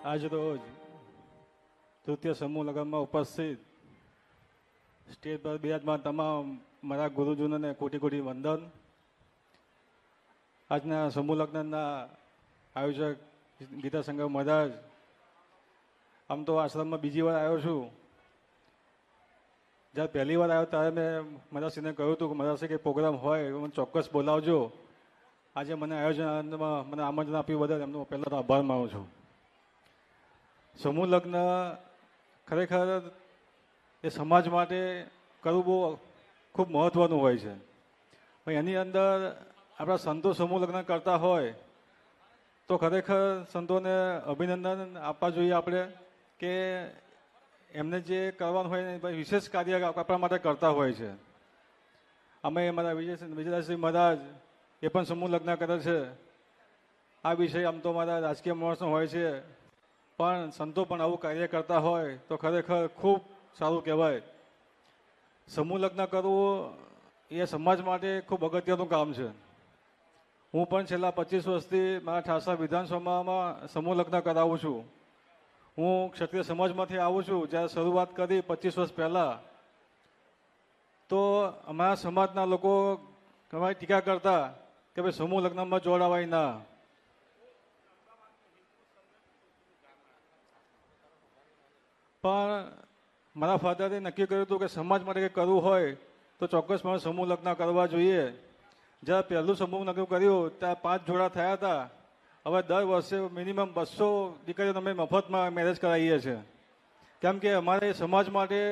આજ રોજ તૃતીય સમૂહ લગ્નમાં ઉપસ્થિત સ્ટેજ પર બિરાજમાન તમામ મારા ગુરુજનોને કોટી કોટી વંદન. આજના સમૂહ લગ્નના આયોજક ગીતા સંગમ મહારાજ, આમ તો આશ્રમમાં બીજી વાર આવ્યો છું. જ્યારે પહેલી વાર આવ્યો ત્યારે મેં મહારાજશ્રીને કહ્યું હતું કે મહારાજશ્રી કે પ્રોગ્રામ હોય મને ચોક્કસ બોલાવજો. આજે મને આયોજનમાં મને આમંત્રણ આપ્યું બદલ એમનો પહેલાં તો આભાર માનું છું. સમૂહ લગ્ન ખરેખર એ સમાજ માટે કરવું બહુ ખૂબ મહત્ત્વનું હોય છે. પણ એની અંદર આપણા સંતો સમૂહ લગ્ન કરતા હોય તો ખરેખર સંતોને અભિનંદન આપવા જોઈએ આપણે કે એમને જે કરવાનું હોય ને વિશેષ કાર્ય આપણા માટે કરતા હોય છે. અમે અમારા વિજયરાજશ્રી મહારાજ એ પણ સમૂહ લગ્ન કરે છે. આ વિષય આમ તો મારા રાજકીય માણસનો હોય છે, પણ સંતો પણ આવું કાર્ય કરતા હોય તો ખરેખર ખૂબ સારું કહેવાય. સમૂહ લગ્ન કરવું એ સમાજ માટે ખૂબ અગત્યનું કામ છે. હું પણ છેલ્લા 25 વર્ષથી મારા ઠાસા વિધાનસભામાં સમૂહ લગ્ન કરાવું છું. હું ક્ષત્રિય સમાજમાંથી આવું છું. જ્યારે શરૂઆત કરી 25 વર્ષ પહેલાં તો અમારા સમાજના લોકો ઘણી ટીકા કરતા કે ભાઈ સમૂહ લગ્નમાં જોડાવાય ના. પણ મારા ફાધરે નક્કી કર્યું હતું કે સમાજ માટે કંઈ કરવું હોય તો ચોક્કસપણે સમૂહ લગ્ન કરવા જોઈએ. જ્યારે પહેલું સમૂહ લગ્ન કર્યું ત્યાં 5 જોડા થયા હતા. હવે દર વર્ષે મિનિમમ 200 દીકરીઓને અમે મફતમાં મેરેજ કરાવીએ છીએ. કેમ કે અમારે સમાજ માટે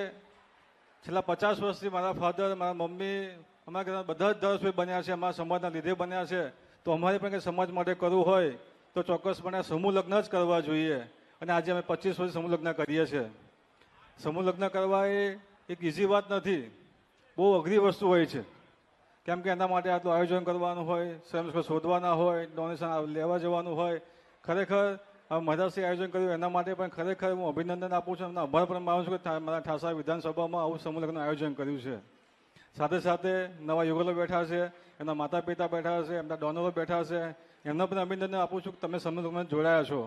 છેલ્લા 50 વર્ષથી મારા ફાધર મારા મમ્મી અમારા ઘરના બધા જ ધારાસભ્ય બન્યા છે, અમારા સમાજના લીધે બન્યા છે. તો અમારે પણ કંઈ સમાજ માટે કરવું હોય તો ચોક્કસપણે સમૂહ લગ્ન જ કરવા જોઈએ. અને આજે અમે 25 વર્ષ સમૂહ લગ્ન કરીએ છીએ. સમૂહ લગ્ન કરવા એ એક ઇઝી વાત નથી, બહુ અઘરી વસ્તુ હોય છે. કેમ કે એના માટે આટલું આયોજન કરવાનું હોય, સ્વયંસેવક શોધવાના હોય, ડોનેશન લેવા જવાનું હોય. ખરેખર મહારાજશ્રી આયોજન કર્યું એના માટે પણ ખરેખર હું અભિનંદન આપું છું અને આભાર પણ માનું છું કે મારા ઠાસા વિધાનસભામાં આવું સમૂહ લગ્નનું આયોજન કર્યું છે. સાથે સાથે નવા યુગલો બેઠા છે, એમના માતા પિતા બેઠા છે, એમના ડોનરો બેઠા છે, એમને પણ અભિનંદન આપું છું કે તમે સમૂહ લગ્નમાં જોડાયા છો.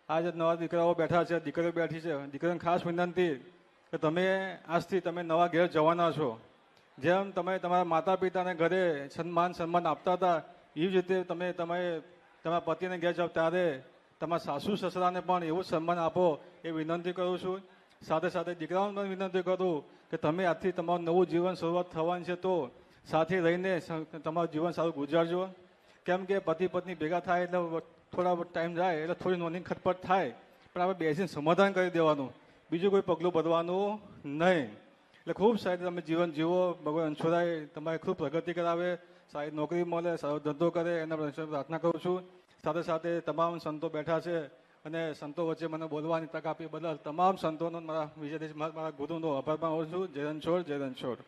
આજે નવા દીકરાઓ બેઠા છે, દીકરીઓ બેઠી છે. દીકરીઓને ખાસ વિનંતી કે તમે આજથી તમે નવા ઘેર જવાના છો. જેમ તમે તમારા માતા પિતાને ઘરે સન્માન આપતા હતા એવી જ રીતે તમે તમારા પતિને ઘેર જાઓ ત્યારે તમારા સાસુ સસરાને પણ એવું જ સન્માન આપો એ વિનંતી કરું છું. સાથે સાથે દીકરાઓને પણ વિનંતી કરું કે તમે આજથી તમારું નવું જીવન શરૂઆત થવાની છે તો સાથે રહીને તમારું જીવન સારું ગુજારજો. કેમ કે પતિ પત્ની ભેગા થાય એટલે થોડા ટાઈમ જાય એટલે થોડી નોની ખટપટ થાય, પણ આપણે બેસીને સમાધાન કરી દેવાનું, બીજું કોઈ પગલું ભરવાનું નહીં. એટલે ખૂબ સારી તમે જીવન જીવો. ભગવાન અંછોરાય તમારે ખૂબ પ્રગતિ કરાવે, સારી નોકરી મળે, સારો ધંધો કરે એના પ્રાર્થના કરું છું. સાથે સાથે તમામ સંતો બેઠા છે અને સંતો વચ્ચે મને બોલવાની તક આપી બદલ તમામ સંતોનો મારા વિજયદેશ મારા ગુરુનો આભાર માનું છું. જય રણછોડ, જય રણછોડ.